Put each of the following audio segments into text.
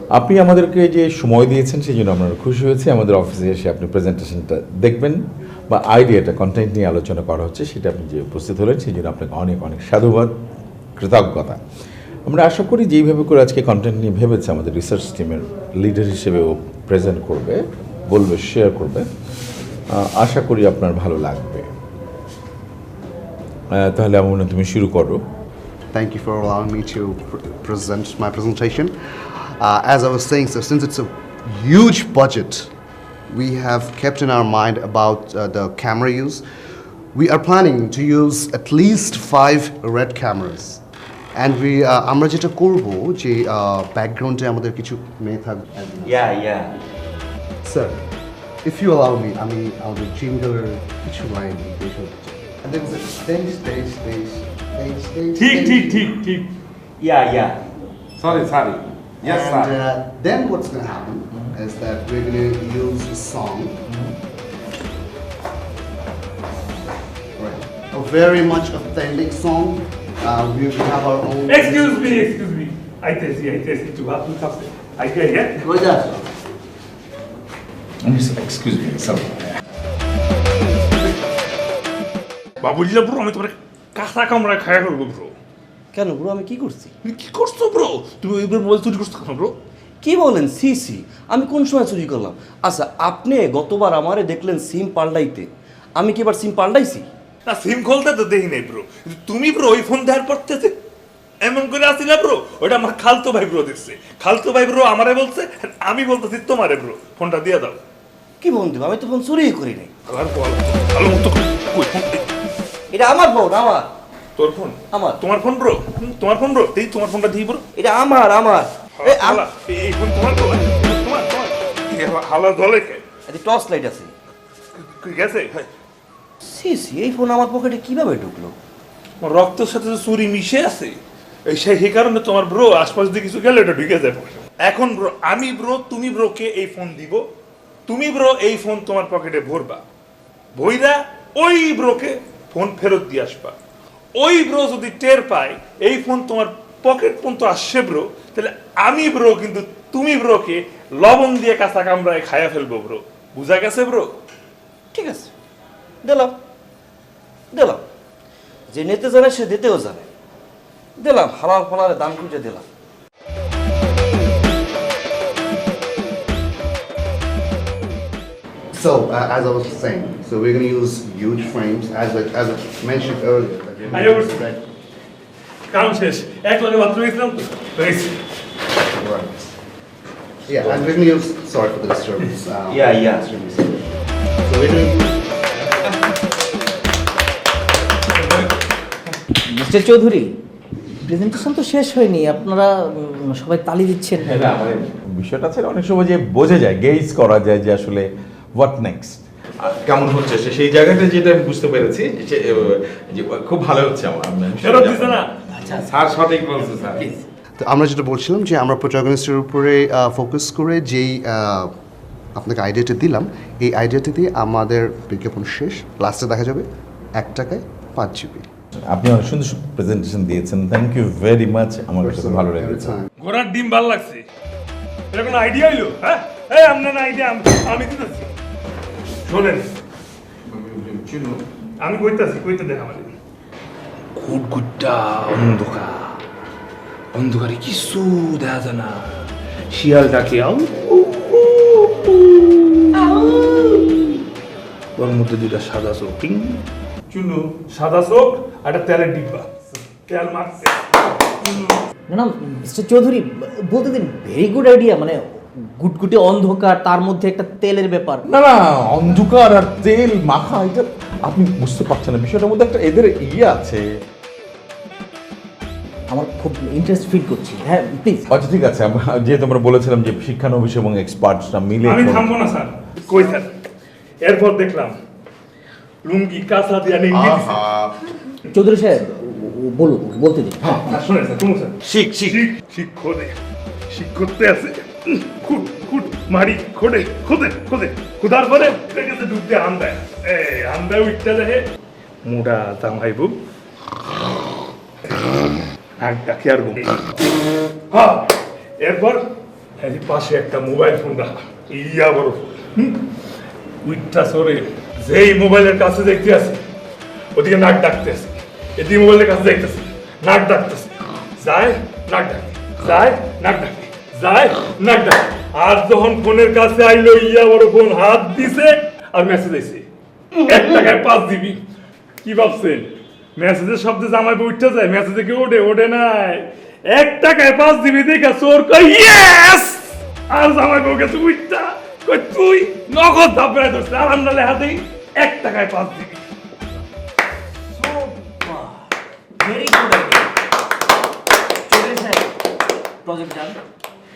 আপনি আমাদেরকে যে সময় দিয়েছেন সেই জন্য আমরা খুশি হয়েছি। আমাদের অফিসে এসে আপনি প্রেজেন্টেশনটা দেখবেন বা আইডিয়াটা কন্টেন্ট নিয়ে আলোচনা করা হচ্ছে সেটা আপনি যে উপস্থিত হলেন সেই জন্য আপনাকে অনেক অনেক সাধুবাদ, কৃতজ্ঞতা। আমরা আশা করি যেইভাবে করে আজকে কন্টেন্ট নিয়ে ভেবেছে আমাদের রিসার্চ টিমের লিডার হিসেবে ও প্রেজেন্ট করবে, বলবে, শেয়ার করবে, আশা করি আপনার ভালো লাগবে। তাহলে আমার মনে হয় তুমি শুরু করো। Thank you for allowing me to present my presentation. As I was saying, so since it's a huge budget, we have kept in our mind about the camera use. We are planning to use at least 5 red cameras. And আমরা যেটা করব যে ব্যাকগ্রাউন্ডে আমাদের কিছু মেয়ে থাকবে। Yeah. Sir, if you allow me, আমি আমাদের জিঙ্গলের কিছু লাইন দেখে and then stage. ঠিক Yeah. Sorry. Yes, And sir. then what's going to happen is that we're going to use a song. Right. A very much authentic song. We have our own. Excuse me. I test you to have to talk. I get it. What is that? Excuse me, sir. বাবুলিলা bro আমি তোমার কাঁচা কামড়ায় খায়া করবো bro. কেন bro আমি কি করছি? তুমি কি করছো ব্রো? তুমি ওই মোবাইল চুরি করছো কেন ব্রো? কি বলেন সি আমি কোন সময় চুরি করলাম? আচ্ছা আপনি গতবার আমারে দেখলেন সিম পাল্টাইতে, আমি কি এবার সিম পাল্টাইছি? না সিম খুলতে তো দেখি নাই ব্রো, তুমি ব্রো ওই ফোন দেওয়ার পর থেকে এমন করে আসিলা ব্রো, ওটা আমার খালতো ভাই ব্রো দেখছে। খালতো ভাই ব্রো আমারে বলছে, আমি বলতেছি তোমারে ব্রো ফোনটা দিয়ে দাও। কি ফোন দেব? আমি তো ফোন চুরিই করি নাই। আবার বল ভালো মতো কই ফোন? এটা আমার ফোন, আমার। তোর ফোন? আমার। তোমার ফোন ব্রো? তোমার ফোন ব্রো? এই তোমার ফোনটা দিই ব্রো। এটা আমার। এই ফোন তোমার তো? তোমার হালা ধলে কে? এটা টর্চ লাইট আছে। গেছে সি এই ফোন আমার পকেটে কিভাবে ঢুকলো? রক্তের সাথে তো চুরি মিশে আছে, সেই কারণে তোমার ব্রো আশপাশ দিয়ে কিছু গেলে এটা ঢুকে যায়। এখন ব্রো আমি ব্রো তুমি ব্রোকে এই ফোন দিব, তুমি ব্রো এই ফোন তোমার পকেটে ভরবা, ভইরা ওই ব্রোকে ফোন ফেরত দিয়ে আসবা। ওই ব্রো যদি টের পায় এই ফোন তোমার পকেট পর্যন্ত আসছে ব্রো, তাহলে আমি ব্রো কিন্তু তুমি ব্রোকে লবণ দিয়ে কাঁচা কামড়ায় খায়া ফেলবো ব্রো। বুঝা গেছে ব্রো? ঠিক আছে, দিলাম। যে নিতে জানে সে দিতেও জানে। দিলাম, হালাল ফালালে দাম খুঁজে দিলাম। So, as I was saying, so we're going to use huge frames, as I mentioned earlier. that we're I gonna know. use red- কারণ শেষ, এক লগে বাথরুম গেছিলাম তো হয়েছে। Right. Yeah, and we're going to use. Sorry for the disturbance. Yeah. disturbance. So we're going to. Mister Chowdhury, presentation তো শেষ হয়নি, আপনারা সবাই তালি দিচ্ছেন। হ্যাঁ, মানে বিষয়টা আছে অনেক সময় যে বোঝা যায়, গেজ করা যায় যে আসলে হোয়াট নেক্সট, কেমন হচ্ছে সেই জায়গাটা যেটা আমি বুঝতে পেরেছি যে খুব ভালো হচ্ছে আমার। ফেরত দিছে না? স্যার সঠিক বলছে স্যার। তো আমরা যেটা বলছিলাম যে আমরা প্রোটাগনিস্টের উপরে ফোকাস করে যেই আপনাকে আইডিয়াটা দিলাম, এই আইডিয়াটা দিয়ে আমাদের বিজ্ঞাপন শেষ, লাস্টে দেখা যাবে 1 টাকায় 5 GB। আপনি অনেক সুন্দর প্রেজেন্টেশন দিয়েছেন, থ্যাংক ইউ ভেরি মাচ। আমার কাছে ভালো লেগেছে। ঘোড়ার ডিম ভাল লাগছে। এটা কোনো আইডিয়া হইলো? হ্যাঁ এই আপনার আইডিয়া আমি দিতেছি। শোনেন আমি কইতে দেখ আমার কুটকুটটা অন্ধকারে কিছু দেখা যায় না, শিয়াল ডাকে ওর মধ্যে দুইটা সাদা চোখ, চুনু সাদা চোখ আর একটা তেলের ডিব্বা, তেল মারছে। না মিস্টার চৌধুরী, বলতে দিন, ভেরি গুড আইডিয়া। মানে গুটগুটে অন্ধকার, তার মধ্যে একটা তেলের ব্যাপার। না অন্ধকার আর তেল মাখা, এটা আপনি বুঝতে পারছেন না বিষয়টার মধ্যে একটা এদের আছে। আমার খুব ইন্টারেস্ট ফিল করছি। হ্যাঁ প্লিজ। আচ্ছা ঠিক আছে, যেহেতু আমরা বলেছিলাম যে শিক্ষানবিশ এবং এক্সপার্টসরা মিলে। আমি থামবো না স্যার, কই স্যার। এরপর দেখলাম লুঙ্গি কাঁচা দিয়ে নিয়ে চৌধুরী সাহেব বলুন, বলতে দিন। শুনে স্যার, শুনুন স্যার। শিখ করতে আছে, খুট মারি খোদে খুদার পরে গেছে ডুব দিয়ে আন্দায় উঠতে দেখে মোটা জামাই বুক আগ ডাকি আর ঘুম। হ্যাঁ এরপর এই পাশে একটা মোবাইল ফোন রাখা, ইয়া বড় ফোন, উইটটা সরে যেই মোবাইলের কাছে দেখতে আছে ওদিকে নাক ডাকতে আছে, এদিকে মোবাইলের কাছে দেখতেছে নাক ডাকতেছে, যায় নাক ডাকে, যায় নাক ডাকে, যায় নাক ডাকে। আর যখন ফোনের কাছে আইলো ইয়া বড় ফোন হাত দিছে আর মেসেজ আইছে 1 টাকায় 5 দিবি। কি ভাবছেন মেসেজের শব্দে জামাই বউ উঠতে যায়? মেসেজে কি ওঠে নাই? 1 টাকায় 5 দিবি দেখা চোর কই ইয়েস, আর জামাই বউ গেছে উঠতা কই তুই নগদ ধাপড়ায় ধরছে, আর আমরা লেখা দেই 1 টাকায় 5 দিবি। Very good idea. চৌধুরী সাহেব, প্রজেক্ট ডান,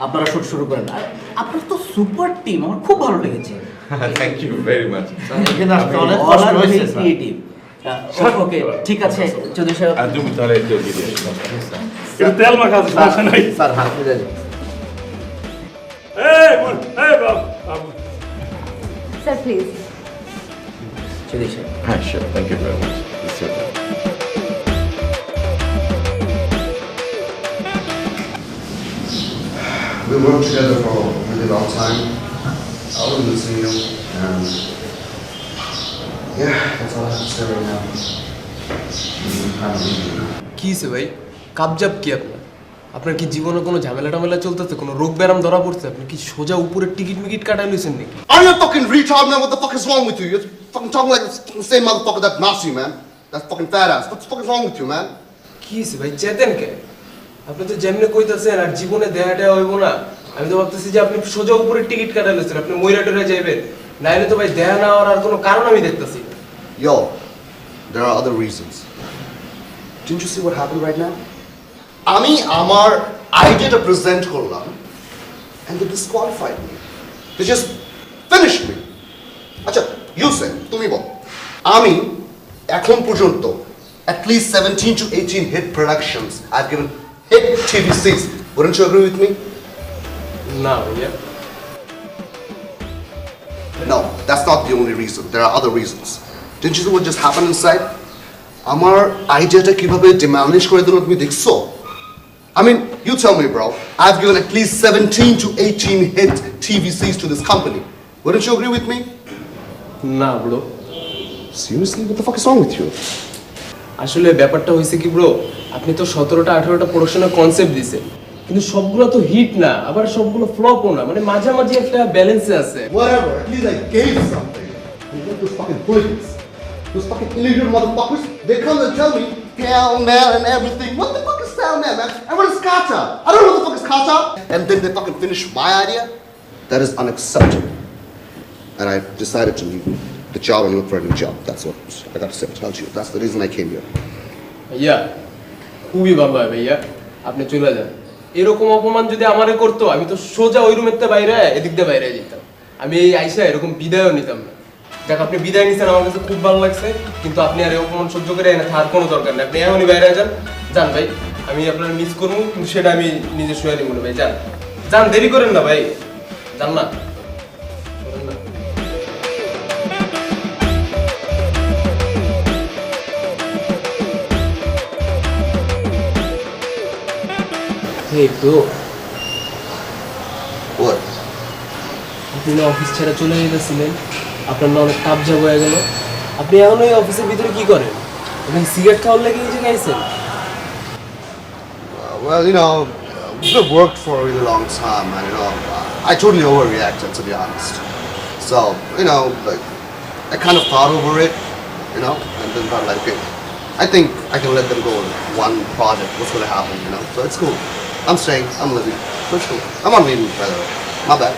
আপনারা শুট শুরু করেন। আর আপনার তো সুপার টিম, আমার খুব ভালো লেগেছে। Thank you very much. এখানে আসতে অনেক ক্রিয়েটিভ। ওকে, ঠিক আছে চৌধুরী সাহেব। আর তুমি তাহলে একটু এগিয়ে দিয়ে এসো। এটা তেল মাখা আছে, সমস্যা নাই। স্যার হাত মিলে যান। এই বল, এই বাবু স্যার প্লিজ। চৌধুরী সাহেব, হ্যাঁ sure, thank you very much. We worked together for a really long time. I was missing you, and yeah, that's all I have to say right now. I'm leaving now. কি হয়েছে ভাই? কাবজাব কি আপনার? আপনার কি জীবনে কোনো ঝামেলা টামেলা চলতেছে? কোনো রোগ ব্যারাম ধরা পড়ছে? আপনি কি সোজা উপরে টিকিট মিকিট কাটাই লইছেন নাকি? Are you a fucking retard, man? What the fuck is wrong with you? You're fucking talking like the same motherfucker that knocks you, man. That fucking fat ass. What the fuck is wrong with you, man? কি হয়েছে ভাই? চেতেন কে? আপনি তো যেমনি কইতাছেন আর জীবনে দেহাটা হইব না। আমি তো ভাবতেছি যে আপনি সোজা উপরে টিকিট কাটাই লইছেন, আপনি মইরা টইরা যাইবেন। নাইলে তো ভাই দেহা না হওয়ার আর কোনো কারণ আমি দেখতাছি না। Yo, there are other reasons. Didn't you see what happened right now? Ami Amar idea to present korlam, and they disqualified me. They just finished me. Acha, you say, tumi bol. Ami ekhon porjonto at least 17 to 18 hit productions I've given hit TVCs. Wouldn't you agree with me? না ভাইয়া। No, that's not the only reason. There are other reasons. Didn't you see what just happened inside? Amar idea ta kibabe demolish kore dilo tumi dekhcho? I mean, you tell me, bro. I've given at least 17 to 18 hit TVCs to this company. Wouldn't you agree with me? না bro. Seriously, what the fuck is wrong with you? আসলে ব্যাপারটা হয়েছে কি bro, আপনি তো 17টা 18টা প্রোডাকশনের concept দিছেন, কিন্তু সবগুলো তো হিট না, আবার সবগুলো ফ্লপও না, মানে মাঝামাঝি একটা ব্যালেন্সে আছে। Whatever, at least I gave something. You know those fucking hooligans, those fucking illiterate motherfuckers, they come and tell me, hell man and everything. What the fuck is hell man, man? And what is kata? I don't know what the fuck is kata. And then they fucking finish my idea? That is unacceptable. And I decided to leave the job and look for a new job. That's what I got to say. Tell you. That's the reason I came here. ভাইয়া খুবই ভালো হয় ভাইয়া, আপনি চলে যান। এরকম অপমান যদি আমারে করতো, আমি তো সোজা ওই রুমের থেকে বাইরে এদিক দিয়ে বাইরে যেতাম। আমি এই আইসা এরকম বিদায়ও নিতাম না। যাক, আপনি বিদায় নিছেন, আমার কাছে খুব ভালো লাগছে, কিন্তু আপনি আর এই অপমান সহ্য করে এনে থাকার কোনো দরকার নেই। আপনি এখনই বাইরে যান, যান ভাই। আমি আপনার মিস করবো, কিন্তু সেটা আমি নিজে শুয়ে নিব না ভাই। যান যান, দেরি করেন না ভাই, যান না। করেন না। Hey bro, What? আপনি না অফিস ছেড়ে চলে যেতেছিলেন, আপনার না অনেক কাবজা হয়ে গেল। আপনি এখন ওই অফিসের ভিতরে কি করেন? আপনি সিগারেট খাওয়ার লেগে এই জায়গায় আইছেন? Well, you know, we've worked for a really long time, and you know, I totally overreacted, to be honest. So, you know, like, I kind of thought over it, you know, and then thought like, okay, I think I can let them go with one project. What's going to happen, you know? So it's cool. I'm staying. I'm living. So it's cool. I'm not leaving, by the way. My bad.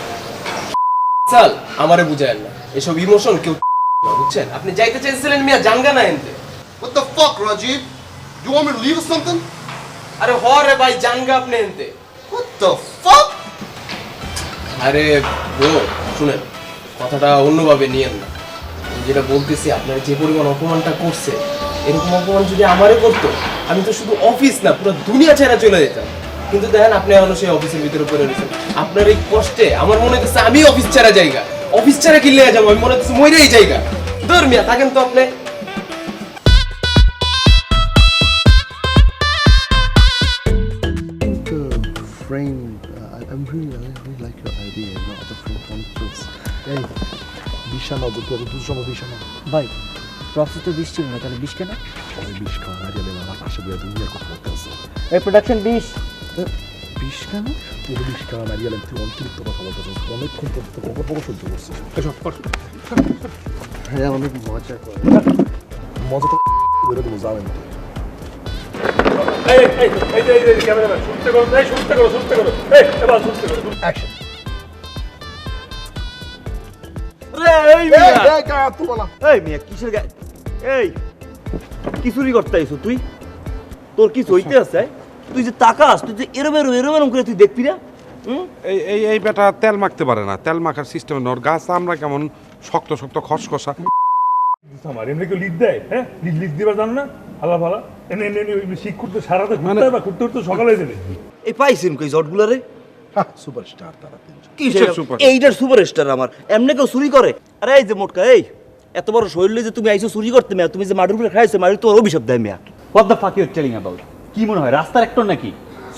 চাল আমারে বুঝায়েন না, এসব emotion কেউ না, বুঝছেন? আপনি যাইতে চাইছিলেন মিয়া, জানগা না এনতে। What the fuck, Rajiv? You want me to leave or something? আরে হরে ভাই, জানগা আপনি এনতে। What the fuck? আরে ব্রো শুনেন, কথাটা অন্যভাবে নিয়েন না। আমি যেটা বলতেছি, আপনার যে পরিমাণ অপমানটা করছে, এরকম অপমান যদি আমারে করতো, আমি তো শুধু অফিস না, পুরো দুনিয়া ছেড়ে চলে যেতাম। কিন্তু দেখেন, আপনি এখনো সেই অফিসের ভিতরে পড়ে রয়েছেন। আপনার এই কষ্টে আমার মনে হচ্ছে আমি অফিস ছাড়া জায়গা, অফিস ছাড়া কিনলে যাবো, আমি মনে হচ্ছে মইরে এই জায়গা। ধর মিয়া, থাকেন তো আপনি। The frame I really like your idea. You know, other friends want to. Hey, বিশানা দুটো সময় বিশানা ভাই প্রসেস তো 20 ছিল না, তাহলে 20 কেন? ওই বিশ খাওয়া নারিয়ালে আমার পাশে বইয়া তুমি আর কথা বলতেছো এই প্রোডাকশন 20 বিশ কেন ওই বিশ খাওয়া নারিয়ালে তুই অতিরিক্ত কথা বলতেছো অনেকক্ষণ পর সহ্য করছিস হ্যাঁ অনেক মজা করে মজা তো বেরো দেবো যাবেন তো এই ক্যামেরাম্যান শুনতে করো, এই শুনতে করো, এই এবার শুনতে করো। অ্যাকশন এই মিয়া, এই কায়া তুই বলা এই মিয়া কিসের এই কি চুরি করতে আইছো তুই? তোর কি হইতে আছে? তুই যে তাকাস, তুই যে এরম করে তুই দেখবি না? এই এই এই বেটা তেল মাখতে পারে না, তেল মাখার সিস্টেম নর গাছ আমরা কেমন শক্ত শক্ত খসখসা। আমার এমনি কেউ লিড দেয়? হ্যাঁ, লিড দিবার জানো না? ভালো ভালো এমনি শিখ করতে সারাতে ঘুরতে হবে, ঘুরতে সকালে হয়ে যাবে। এই পাইছেন কই জটগুলা রে? সুপারস্টার তারা তিনজন কিসের super? এইটার সুপারস্টার আমার এমনি কেউ চুরি করে? আরে এই যে মোটকা, এই এত বড় শরীরে যে তুমি আইছো চুরি করতে মিয়া, তুমি যে মাটির উপরে খাইছো, মাটির তো অভিশাপ দেয় মিয়া। What the fuck you telling about? কি মনে হয় রাস্তার অ্যাক্টর নাকি?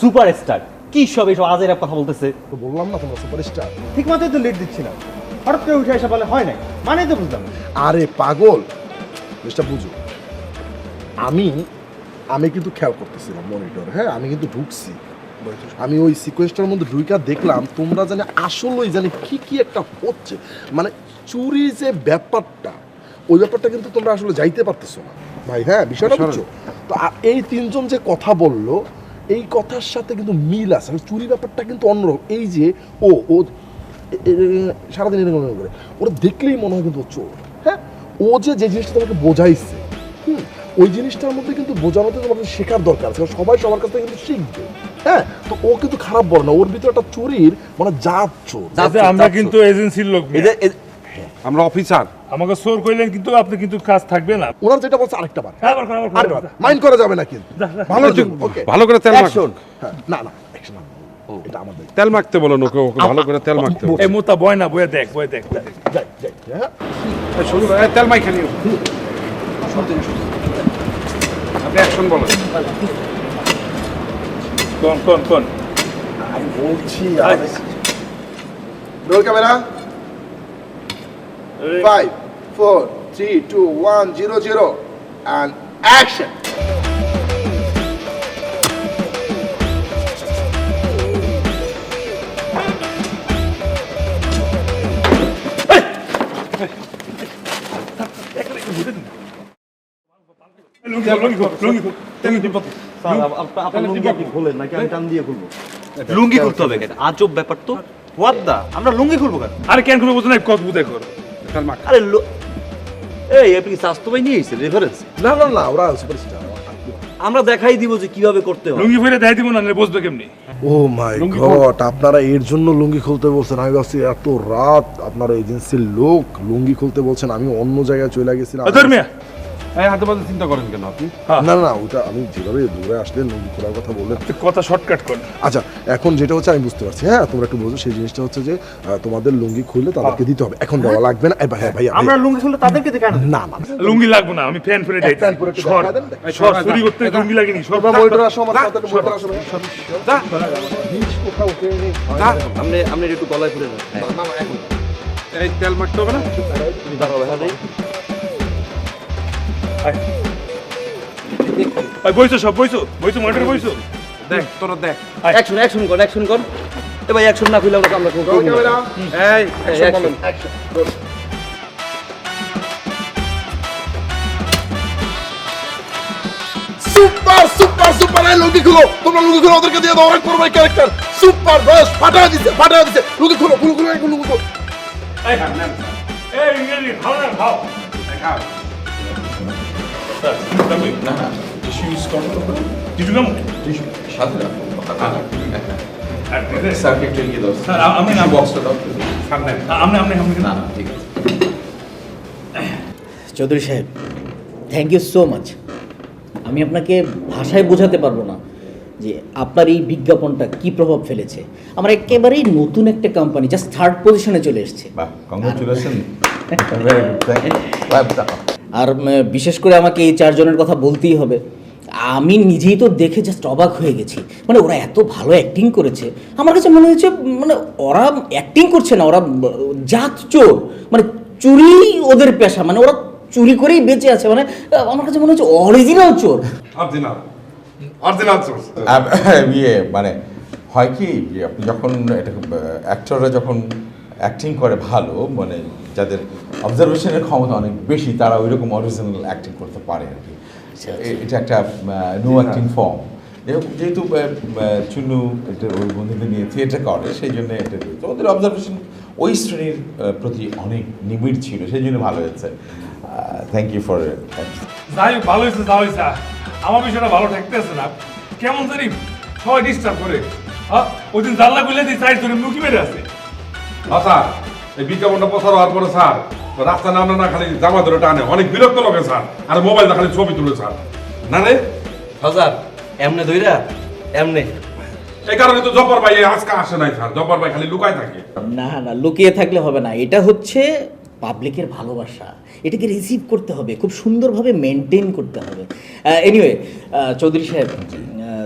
সুপারস্টার কি সব এইসব আজের কথা বলতেছে? তো বললাম না তোমরা সুপারস্টার ঠিক মতোই তো লিড দিচ্ছি না, হঠাৎ করে উঠে এসে বলে হয় নাই, মানে তো বুঝলাম না। আরে পাগল জিনিসটা বুঝো আমি কিন্তু খেয়াল করতেছিলাম মনিটর হ্যাঁ আমি কিন্তু ঢুকছি আমি ওই সিকোয়েন্সটার মধ্যে ঢুইকা দেখলাম তোমরা জানি আসলেই জানি কি একটা হচ্ছে মানে চুরি যে ব্যাপারটা ওই ব্যাপারটা কিন্তু তোমরা আসলে যাইতে পারতেছো না ভাই হ্যাঁ বিষয়টা বুঝছো তো এই তিনজন যে কথা বললো এই কথার সাথে কিন্তু মিল আছে চুরি ব্যাপারটা কিন্তু অন্যরকম এই যে ও সারাদিন এরকম করে ওরা দেখলেই মনে হয় কিন্তু ও চোর হ্যাঁ ও যে জিনিসটা তোমাকে বোঝাইছে ওই জিনিসটার মধ্যে কিন্তু বোঝানোতে তোমাদের শেখার দরকার আছে সবাই সবার কাছ থেকে কিন্তু শিখবে হ্যাঁ তো ও কিন্তু খারাপ বলে না ওর ভিতরে একটা চুরির মানে জাত চোর আমরা কিন্তু এজেন্সির লোক, আমরা অফিসার। আমাকে চোর কইলেন কিন্তু আপনি কিন্তু কাজ থাকবে না। ওনার যেটা বলছে আরেকটা বার আবার মাইন্ড করা যাবে না কিন্তু ভালো ওকে ভালো করে তেল মাখ। অ্যাকশন। হ্যাঁ না অ্যাকশন না এটা আমাদের তেল মাখতে বলো ওকে, ওকে ভালো করে তেল মাখতে বলো। এই মোতা বয় না, বয়ে দেখ যাই হ্যাঁ এই শুরু এই তেল মাইখা নিও। আপনি অ্যাকশন বলো। কোন আমি বলছি রোল ক্যামেরা 5 4 3 2 1 0 0 and action লুঙ্গি খুলতে হবে কেন? আজব ব্যাপার তো। হোয়াট দা, আমরা লুঙ্গি খুলবো কেন? আরে কেন করে বুঝো না, কত বুঝে করো। তেল মাখ। আরে এই আপনি কি স্বাস্থ্য ভাই নিয়ে এসেছেন রেফারেন্স? না ওরা সুপারস্টার আমরা দেখাই দিব যে কিভাবে করতে হয়। লুঙ্গি ফিরে দেখাই দিব না, বসবে কেমনি? ও মাই গড আপনারা এর জন্য লুঙ্গি খুলতে বলছেন আমি ভাবছি এত রাত আপনারা এজেন্সির লোক লুঙ্গি খুলতে বলছেন আমি অন্য জায়গায় চলে গেছিলাম ধর্মিয়া এই হাতে বাজে চিন্তা করেন কেন আপনি? না ওটা আমি যেভাবে দূরে আসলেন লুঙ্গি খোলার কথা বললেন কথা শর্টকাট কর। আচ্ছা এখন যেটা হচ্ছে আমি বুঝতে পারছি হ্যাঁ তোমরা একটু বোঝো সেই জিনিসটা হচ্ছে যে তোমাদের লুঙ্গি খুললে তাদেরকে দিতে হবে এখন দেওয়া লাগবে না হ্যাঁ ভাইয়া আমরা লুঙ্গি খুললে তাদেরকে দেখান না লুঙ্গি লাগবে না, আমি ফ্যান ফেলে যাই। ফ্যান পরে একটু দেখা দেন। চুরি করতে লুঙ্গি লাগেনি। তোমরা মনিটর আসো আমার সাথে মনিটর আসো যা নিচ কোথাও উঠে নেই যা আপনি একটু গলায় ফুলে যান। না এখন এই তেল মাখতে হবে না? তুমি দাঁড়াও ভাই। বইছো সব বইছো মনিটর বইছো। দেখ তোরা দেখ। অ্যাকশন কর। এ ভাই অ্যাকশন না কইলে আমরা করব রোল ক্যামেরা এই অ্যাকশন অ্যাকশন সুপার এই লুঙ্গি খুলো তোমরা লুঙ্গি খুলো ওদেরকে দিয়ে দাও অনেক বড় ভাই ক্যারেক্টার সুপার বস ফাটায় দিছে লুঙ্গি খুলো এখন লুঙ্গি খুলো এই ইংরেজি খাও না, খাও। খাও। না টিস্যু ইউজ করো টিস্যু কাম টিস্যু সাথে রাখো আর স্যারকে একটু এগিয়ে দাও স্যার, আমি না বক্সটা দাও সামনে না ঠিক আছে চৌধুরী সাহেব থ্যাংক ইউ সো মাচ। আমি আপনাকে ভাষায় বোঝাতে পারবো না যে আপনার এই বিজ্ঞাপনটা কি প্রভাব ফেলেছে। আমার একেবারেই নতুন একটা কোম্পানি জাস্ট 3rd পজিশনে চলে এসেছে। বাহ congratulation very good thank you আর বিশেষ করে আমাকে এই 4 জনের কথা বলতেই হবে। আমি নিজেই তো দেখে জাস্ট অবাক হয়ে গেছি, মানে ওরা এত ভালো অ্যাক্টিং করেছে। আমার কাছে মনে হয়েছে মানে ওরা অ্যাক্টিং করছে না, ওরা জাত চোর, মানে চুরি ওদের পেশা, মানে ওরা চুরি করেই বেঁচে আছে। মানে আমার কাছে মনে হচ্ছে অরিজিনাল চোর। Original original source. ইয়ে মানে হয় কি যে আপনি যখন এটা অ্যাক্টররা যখন অ্যাক্টিং করে ভালো, মানে যাদের অবজারভেশনের ক্ষমতা অনেক বেশি, তারা ওই রকম অরিজিনাল অ্যাক্টিং করতে পারে আর কি। এটা একটা নো অ্যাক্টিং ফর্ম। যেহেতু চুন্নু এটা ওই বন্ধুদের নিয়ে থিয়েটার করে, সেই জন্য এটা তো ওদের অবজারভেশন ওই শ্রেণীর প্রতি অনেক নিবিড় ছিল, সেই জন্য ভালো হয়েছে। থ্যাংক ইউ ফর যাই হোক, ভালো হয়েছে যা হয়েছে। আমার বিষয়টা ভালো ঠেকতেছে না, কেমন জানি সবাই ডিস্টার্ব করে। ওই দিন জানলা খুলে দিই, সাইড ধরে মুখি মেরে আছে। স্যার এই বিজ্ঞাপনটা প্রচার হওয়ার পরে স্যার রাস্তা না খালি জামা ধরে টানে, অনেক বিরক্ত লাগে স্যার। আর মোবাইল খালি ছবি তুলে স্যার, না রে হাজার এমনে ধইরা এমনে। এই কারণে তো জব্বার ভাই আজকে আসে নাই স্যার, জব্বার ভাই খালি লুকায় থাকে। না না, লুকিয়ে থাকলে হবে না, এটা হচ্ছে পাবলিকের ভালোবাসা, এটাকে রিসিভ করতে হবে, খুব সুন্দরভাবে মেনটেন করতে হবে। এনিওয়ে চৌধুরী সাহেব,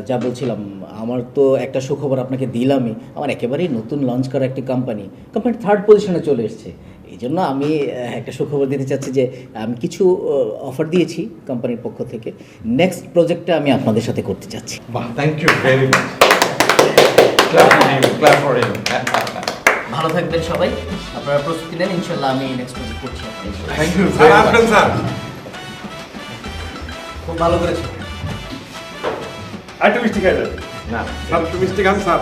যা বলছিলাম, আমার তো একটা সুখবর আপনাকে দিলামই। আমার একেবারেই নতুন লঞ্চ করা একটি কোম্পানি 3rd পজিশনে চলে এসেছে। এই জন্য আমি একটা সুখবর দিতে চাচ্ছি যে আমি কিছু অফার দিয়েছি কোম্পানির পক্ষ থেকে। নেক্সট প্রজেক্টটা আমি আপনাদের সাথে করতে চাচ্ছি। Thank you very much. Clap for him. ভালো থাকবেন সবাই, আপনারা প্রস্তুতি নেন, ইনশাল্লাহ আমি নেক্সট প্রজেক্ট করছি। থ্যাংক ইউ স্যার আসবেন স্যার। খুব ভালো করেছেন। আরেকটা মিষ্টি খাই যাবে না স্যার একটু মিষ্টি খান স্যার।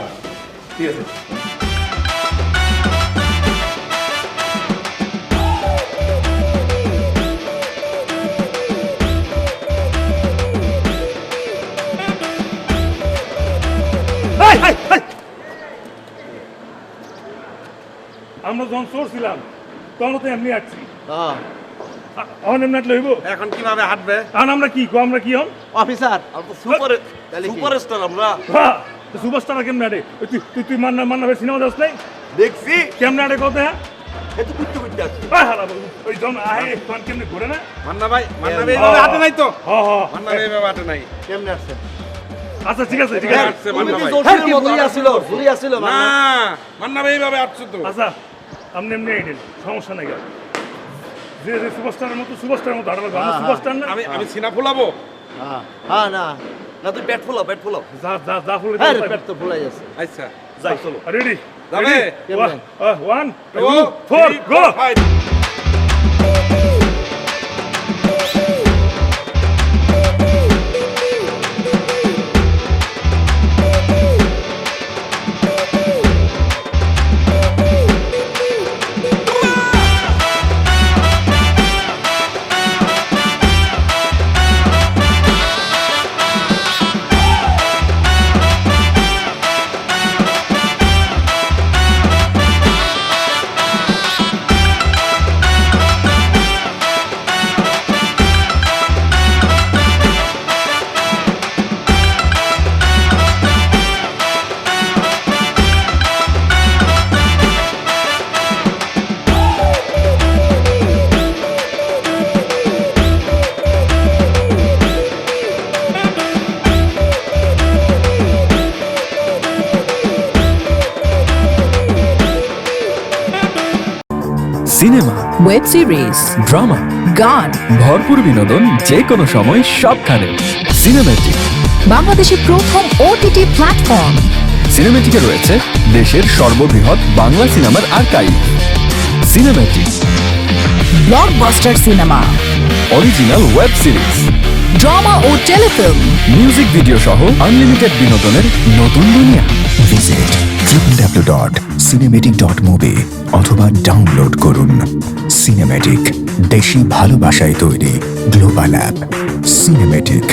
ঠিক আছে। আমরা যখন চোর ছিলাম তখন তো এমনি আসছি, এখন এমনি আটলে হইব। এখন কিভাবে হাঁটবে? এখন আমরা কি আমরা কি হন অফিসার সুপারস্টার আমরা। হ্যাঁ, সুপারস্টার কেমন আটে? তুই মান্না ভাই সিনেমা যাস নাই? দেখছি কেমন আটে কত? হ্যাঁ এত কুত্তে কুত্তে আছে। ওই যখন আহে তখন কেমনি ঘুরে না? মান্না ভাই এইভাবে হাঁটে নাই তো। হ্যাঁ হ্যাঁ, মান্না ভাই এইভাবে হাঁটে নাই। কেমনে আসছে? আচ্ছা ঠিক আছে ঠিক আছে। হাঁটছে মান্না ভাই। ভুলি আসছিল না মান্না ভাই এইভাবে হাঁটছে তো। আচ্ছা আপনি এমনি আইনেন, সমস্যা নাই। যে যে সুপারস্টারের মতো হাঁটাবো, আমরা সুপারস্টার না। আমি সিনা ফুলাবো। হ্যাঁ না না, তুই পেট ফুলাও পেট ফুলাও। যা ফুলে হ্যাঁ পেট তো ফুলাই আছে। আচ্ছা যাই চলো। রেডি যাবে? 1 2 2 4 গো। সিনেমা, ওয়েব সিরিজ, ড্রামা, গান, ভরপুর বিনোদন যে কোনো সময় সবখানে। সিনেম্যাটিক, বাংলাদেশের প্রথম ওটিটি প্ল্যাটফর্ম। সিনেম্যাটিকে রয়েছে দেশের সর্ববৃহৎ বাংলা সিনেমার আর্কাইভ। Cinematic, blockbuster cinema, original web series, drama ও টেলিফিল্ম। মিউজিক ভিডিও সহ আনলিমিটেড বিনোদনের নতুন দুনিয়া। ভিজিট www.cinematic.movie অথবা ডাউনলোড করুন। সিনেম্যাটিক, দেশি ভালোবাসায় তৈরি গ্লোবাল অ্যাপ। সিনেম্যাটিক।